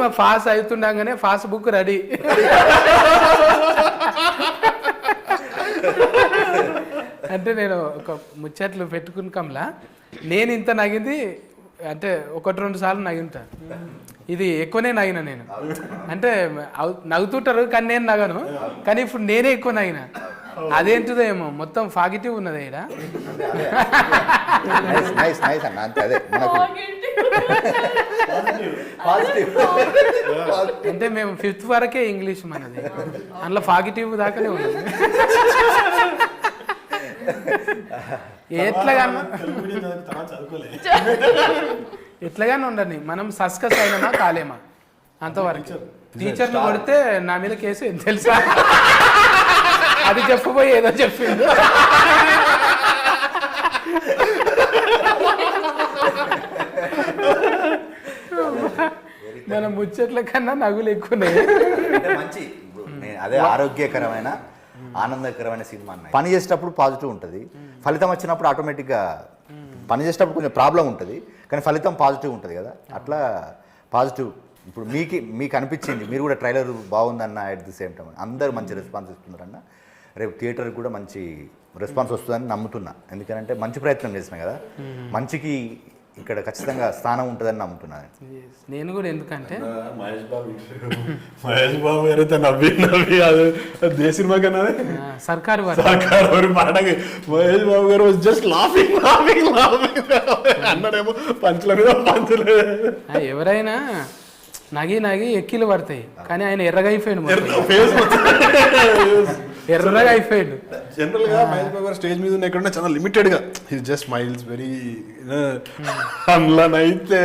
Cinema pass అవుతుండగానే passbook ready. అంటే నేను ఒక ముచ్చట్లు పెట్టుకుని కమలా నేను ఇంత నగింది అంటే 1-2 సార్లు నగింటా. ఇది ఎక్కువనే నగిన నేను. అంటే నవ్వుతుంటారు కానీ నేను నగను. కానీ ఇప్పుడు నేనే ఎక్కువ నగిన. అదేంటిదో ఏమో మొత్తం పాజిటివ్ ఉన్నది ఇక్కడ. అంటే మేము 5th వరకే ఇంగ్లీష్ మనది, అందులో పాజిటివ్ దాకానే ఉన్నది. ఎట్లాగానే ఉండని మనం సస్కస్ అయినా కాలేమా అంతవరకు. టీచర్ని కొడితే నా మీద కేసు ఏం తెలుసా, అది చెప్పబోయి ఏదో చెప్పింది. మన ముచ్చట్ల కన్నా నగులు ఎక్కువనే. మంచి అదే ఆరోగ్యకరమైన ఆనందకరమైన సినిమా. పని చేసేటప్పుడు పాజిటివ్ ఉంటుంది, ఫలితం వచ్చినప్పుడు ఆటోమేటిక్గా పని చేసేటప్పుడు కొంచెం ప్రాబ్లం ఉంటుంది కానీ ఫలితం పాజిటివ్ ఉంటుంది కదా. అట్లా పాజిటివ్ ఇప్పుడు మీకు అనిపించింది, మీరు కూడా ట్రైలర్ బాగుందన్న, అట్ ది సేమ్ టైం అందరూ మంచి రెస్పాన్స్ ఇస్తున్నారన్న. రేపు థియేటర్కి కూడా మంచి రెస్పాన్స్ వస్తుందని నమ్ముతున్నా. ఎందుకంటే మంచి ప్రయత్నం చేసిన కదా, మంచికి ఇక్కడ ఖచ్చితంగా స్థానం ఉంటుందని నమ్ముతున్నాను నేను కూడా. ఎందుకంటే మహేష్ బాబు గారైతే నవ్వి అది ఏ సినిమా కన్నా సర్కారు పాటకి మహేష్ బాబు గారు జస్ట్ లాఫింగ్ అన్నాడేమో పంచుల మీద పంచులు. ఎవరైనా నగి ఎక్కిలు పడతాయి కానీ ఆయన ఎర్రగా అయిపోయాడు, ఎర్రగా అయిపోయాడు. జనరల్ గా మహేష్ బాబు గారు స్టేజ్ మీద ఉన్న ఎక్కడున్నా చాలా లిమిటెడ్ గా హి జస్ట్ స్మైల్స్ వెరీ. అయితే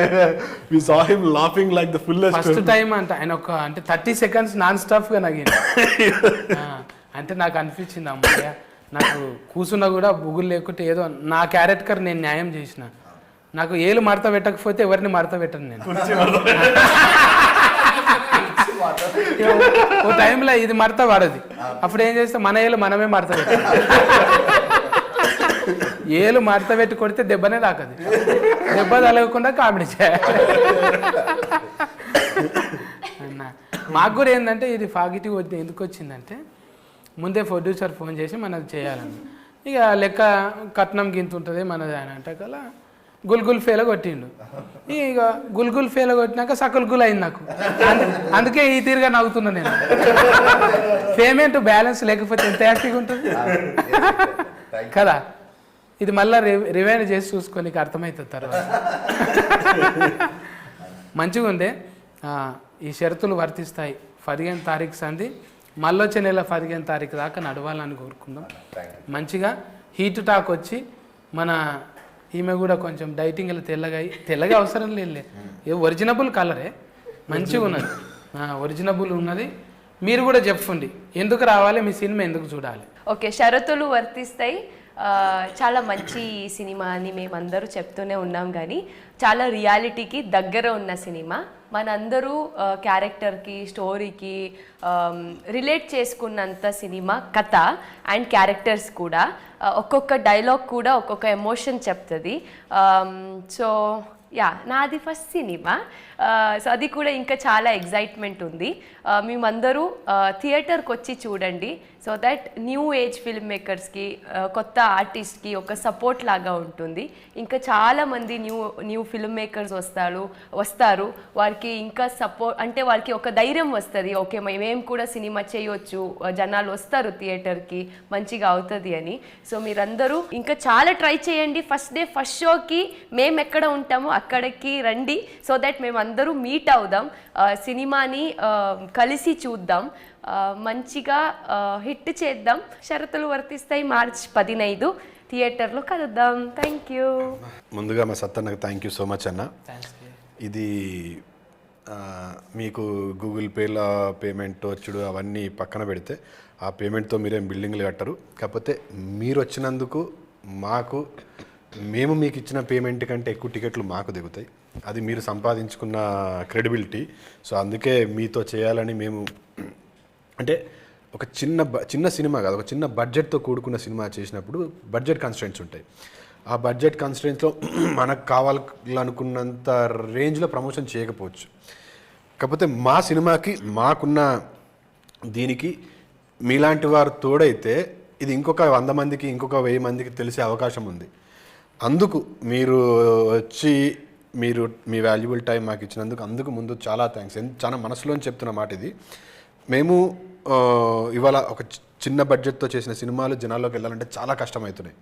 we saw him laughing like the fullest. First time అంటే ఆయన ఒక అంటే 30 seconds నాన్ స్టాప్ గా నగింది. అంటే నాకు అనిపించింది అమ్మయ్య నాకు కూర్చున్నా కూడా బుగులు లేకుంటే ఏదో నా క్యారెక్టర్ నేను న్యాయం చేసిన. నాకు ఏలు మడత పెట్టకపోతే ఎవరిని మడత పెట్టను నేను. ఓ టైంలో ఇది మడత పడది, అప్పుడు ఏం చేస్తే మన ఏలు మనమే మడత పెట్టాలి. ఏలు మడత పెట్టి కొడితే దెబ్బనే తాకది, దెబ్బ తలగకుండా కామెడీ చేయాలి. మాకు కూడా ఏంటంటే ఇది పాజిటివ్ ఎందుకు వచ్చిందంటే ముందే ప్రొడ్యూసర్ ఫోన్ చేసి మనది చేయాలని. ఇక లెక్క కట్నం గింత ఉంటుంది మనది అని అంటే కల గుల్గుల్ ఫేల కొట్టిండు. ఇక గుల్గుల్ ఫేల కొట్టినాక సకుల్ అయింది నాకు. అందుకే ఈ తీరుగా నవ్వుతున్నా నేను. పేమెంట్ బ్యాలెన్స్ లేకపోతే ఎంత హ్యాపీగా ఉంటుంది కదా. ఇది మళ్ళీ రివైండ్ చేసి చూసుకొని అర్థమవుతుంది తర్వాత. మంచిగా ఉండే. ఈ షరతులు వర్తిస్తాయి. 15 తారీఖు సంధి మళ్ళొచ్చే నెల 15 తారీఖు దాకా నడవాలని కోరుకుందాం. మంచిగా హీట్ టాక్ వచ్చి మన ఈమె కూడా కొంచెం డైటింగ్ ఇలా తెల్లగా అవసరం లేదు, ఒరిజినబుల్ కలరే మంచిగా ఉన్నది, ఒరిజినబుల్ ఉన్నది. మీరు కూడా చెప్పండి ఎందుకు రావాలి, మీ సినిమా ఎందుకు చూడాలి. ఓకే, షరతులు వర్తిస్తాయి. చాలా మంచి సినిమా అని మేమందరూ చెప్తూనే ఉన్నాం కానీ చాలా రియాలిటీకి దగ్గర ఉన్న సినిమా. మనందరూ క్యారెక్టర్కి స్టోరీకి రిలేట్ చేసుకున్నంత సినిమా కథ అండ్ క్యారెక్టర్స్ కూడా. ఒక్కొక్క డైలాగ్ కూడా ఒక్కొక్క ఎమోషన్ చెప్తుంది. సో యా, నాది ఫస్ట్ సినిమా. సో అది కూడా ఇంకా చాలా ఎగ్జైట్మెంట్ ఉంది. మేమందరూ థియేటర్కి వచ్చి చూడండి. So that new age film మేకర్స్కి, కొత్త ఆర్టిస్ట్కి ఒక సపోర్ట్ లాగా ఉంటుంది. ఇంకా చాలామంది న్యూ ఫిల్మ్ మేకర్స్ వస్తారు. వారికి ఇంకా సపోర్ట్ అంటే వారికి ఒక ధైర్యం వస్తుంది. ఓకే, మేము కూడా సినిమా చేయొచ్చు, జనాలు వస్తారు థియేటర్కి, మంచిగా అవుతుంది అని. సో మీరందరూ ఇంకా చాలా ట్రై చేయండి. ఫస్ట్ డే ఫస్ట్ షోకి మేము ఎక్కడ ఉంటామో అక్కడికి రండి. సో దట్ మేమందరూ మీట్ అవుదాం, సినిమాని కలిసి చూద్దాం, మంచిగా హిట్ చేద్దాం. షరతులు వర్తిస్తాయి. మార్చ్ 15 థియేటర్లో కలుద్దాం. Thank you. ముందుగా మా సత్తన్నకు థ్యాంక్ యూ సో మచ్ అన్న. ఇది మీకు గూగుల్ పేలో పేమెంట్ వచ్చుడు అవన్నీ పక్కన పెడితే ఆ పేమెంట్తో మీరేం బిల్డింగ్లు కట్టరు. కాకపోతే మీరు వచ్చినందుకు మేము మీకు ఇచ్చిన పేమెంట్ కంటే ఎక్కువ టికెట్లు మాకు దిగుతాయి. అది మీరు సంపాదించుకున్న క్రెడిబిలిటీ. సో అందుకే మీతో చేయాలని మేము, అంటే ఒక చిన్న సినిమా కాదు, ఒక చిన్న బడ్జెట్తో కూడుకున్న సినిమా చేసినప్పుడు బడ్జెట్ కన్స్ట్రెంట్స్ ఉంటాయి. ఆ బడ్జెట్ కన్స్ట్రెంట్స్లో మనకు కావాలనుకున్నంత రేంజ్లో ప్రమోషన్ చేయకపోవచ్చు. కాకపోతే మా సినిమాకి మాకున్న దీనికి మీలాంటి వారు తోడైతే ఇది ఇంకొక 100 మందికి ఇంకొక 1000 మందికి తెలిసే అవకాశం ఉంది. అందుకు మీరు వచ్చి మీరు మీ వాల్యుబుల్ టైం మాకు ఇచ్చినందుకు అందుకు ముందు చాలా థ్యాంక్స్. చాలా మనసులోని చెప్తున్న మాట ఇది. మేము ఇవాళ ఒక చిన్న బడ్జెట్తో చేసిన సినిమాలు జనాల్లోకి వెళ్ళాలంటే చాలా కష్టమవుతున్నాయి.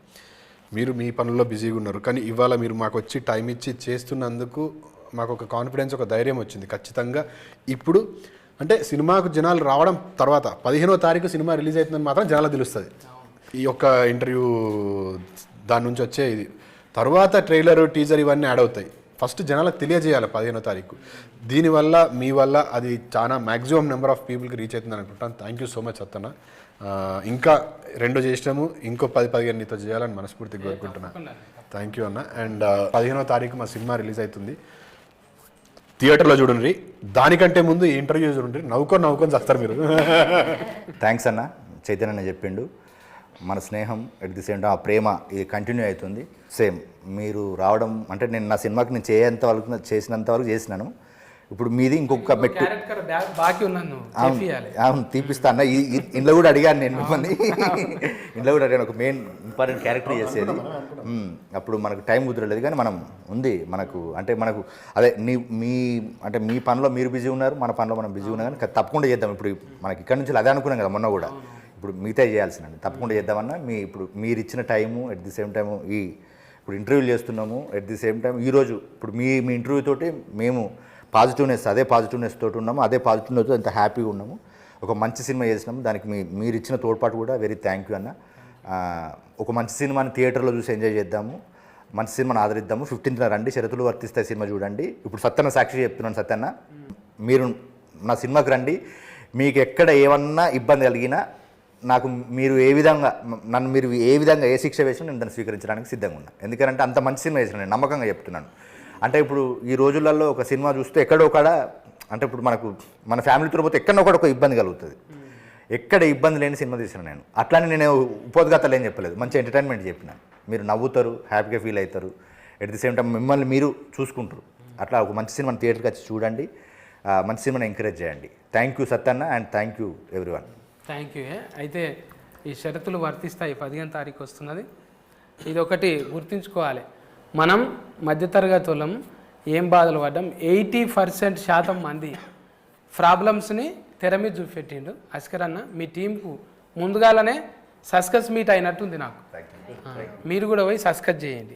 మీరు మీ పనుల్లో బిజీగా ఉన్నారు, కానీ ఇవాళ మీరు మాకు వచ్చి టైం ఇచ్చి చేస్తున్నందుకు మాకు ఒక కాన్ఫిడెన్స్, ఒక ధైర్యం వచ్చింది. ఖచ్చితంగా ఇప్పుడు అంటే సినిమాకు జనాలు రావడం తర్వాత 15వ తారీఖు సినిమా రిలీజ్ అవుతుందని మాత్రం జనాలకు తెలుస్తుంది. ఈ యొక్క ఇంటర్వ్యూ దాని నుంచి వచ్చే ఇది తర్వాత ట్రైలర్, టీజర్ ఇవన్నీ యాడ్ అవుతాయి. ఫస్ట్ జనాలకు తెలియజేయాలి 15వ తారీఖు. దీనివల్ల మీ వల్ల అది చాలా మ్యాక్సిమం నెంబర్ ఆఫ్ పీపుల్కి రీచ్ అవుతుందని అనుకుంటాను. థ్యాంక్ యూ సో మచ్ అత్తన్న. ఇంకా 2 చేసినాము, ఇంకో 10-15 నీతో చేయాలని మనస్ఫూర్తిగా కోరుకుంటున్నాను. థ్యాంక్ యూ అన్న. అండ్ 15వ తారీఖు మా సినిమా రిలీజ్ అవుతుంది, థియేటర్లో చూడండి. దానికంటే ముందు ఈ ఇంటర్వ్యూ చూడండి, నవ్వుకొని వస్తారు మీరు. థ్యాంక్స్ అన్న. చైతన్య చెప్పిండు, మన స్నేహం ఎట్ ది సేమ్ టైం ఆ ప్రేమ ఇది కంటిన్యూ అవుతుంది. సేమ్ మీరు రావడం అంటే నేను నా సినిమాకి నేను చేసినంత వరకు చేసినాను. ఇప్పుడు మీది ఇంకొక మెట్టు. బాకీ ఉన్నాను, అవును తీపిస్తా అన్న. ఇంట్లో కూడా అడిగాను నేను మిమ్మల్ని, ఇంట్లో కూడా అడిగాను ఒక మెయిన్ ఇంపార్టెంట్ క్యారెక్టర్ చేసేది. అప్పుడు మనకు టైం కుదరలేదు, కానీ మనం ఉంది మనకు అంటే మనకు అదే మీ పనిలో మీరు బిజీ ఉన్నారు, మన పనిలో మనం బిజీ ఉన్నాం, కానీ తప్పకుండా చేద్దాం. ఇప్పుడు మనకి ఇక్కడ నుంచి అదే అనుకున్నాం కదా మొన్న కూడా, ఇప్పుడు మిగతా చేయాల్సిందండి తప్పకుండా చేద్దామన్నా. ఇప్పుడు మీరు ఇచ్చిన time at the same time ఇప్పుడు ఇంటర్వ్యూలు చేస్తున్నాము ఎట్ ది సేమ్ టైం ఈరోజు ఇప్పుడు మీ ఇంటర్వ్యూ తోటి మేము అదే పాజిటివ్నెస్ తోటి ఉన్నాము, అదే పాజిటివ్నెస్ అంత హ్యాపీగా ఉన్నాము. ఒక మంచి సినిమా చేసినాము, దానికి మీరు ఇచ్చిన తోడ్పాటు కూడా వెరీ థ్యాంక్ యూ అన్న. ఒక మంచి సినిమాని థియేటర్లో చూసి ఎంజాయ్ చేద్దాము, మంచి సినిమాని ఆదరిద్దాము. 15న రండి, షరతులు వర్తిస్తాయి సినిమా చూడండి. ఇప్పుడు సత్యన్న సాక్షి చెప్తున్నాను, సత్యన్న మీరు నా సినిమాకి రండి. మీకు ఎక్కడ ఏమన్నా ఇబ్బంది కలిగినా నాకు మీరు ఏ విధంగా ఏ శిక్ష వేసినా నేను దాన్ని స్వీకరించడానికి సిద్ధంగా ఉన్నా. ఎందుకంటే అంత మంచి సినిమా చేసిన నేను నమ్మకంగా చెప్తున్నాను. అంటే ఇప్పుడు ఈ రోజులలో ఒక సినిమా చూస్తే ఎక్కడో ఒకడ అంటే ఇప్పుడు మన ఫ్యామిలీతో పోతే ఎక్కడో ఒక ఇబ్బంది కలుగుతుంది. ఎక్కడ ఇబ్బంది లేని సినిమా తీసిన నేను. అట్లానే నేను ఉపోద్ఘాతాలు ఏం చెప్పలేదు, మంచి ఎంటర్టైన్మెంట్ చెప్పిన. మీరు నవ్వుతారు, హ్యాపీగా ఫీల్ అవుతారు, ఎట్ ది సేమ్ టైం మిమ్మల్ని మీరు చూసుకుంటారు. అట్లా ఒక మంచి సినిమాని థియేటర్కి వచ్చి చూడండి, మంచి సినిమాని ఎంకరేజ్ చేయండి. థ్యాంక్ యూ సత్యన్న and thank you everyone. Thank you. అయితే ఈ షరతులు వర్తిస్తాయి, 15వ తారీఖు వస్తున్నది. ఇది ఒకటి గుర్తుంచుకోవాలి, మనం మధ్యతరగతి వాళ్ళం ఏం బాధలు పడ్డాం. 80% మంది ప్రాబ్లమ్స్ని తెర మీద చూపెట్టిండు అస్కర్ అన్న. మీ టీంకు ముందుగానే సస్కస్ మీట్ అయినట్టుంది నాకు. మీరు కూడా పోయి సస్కస్ చేయండి.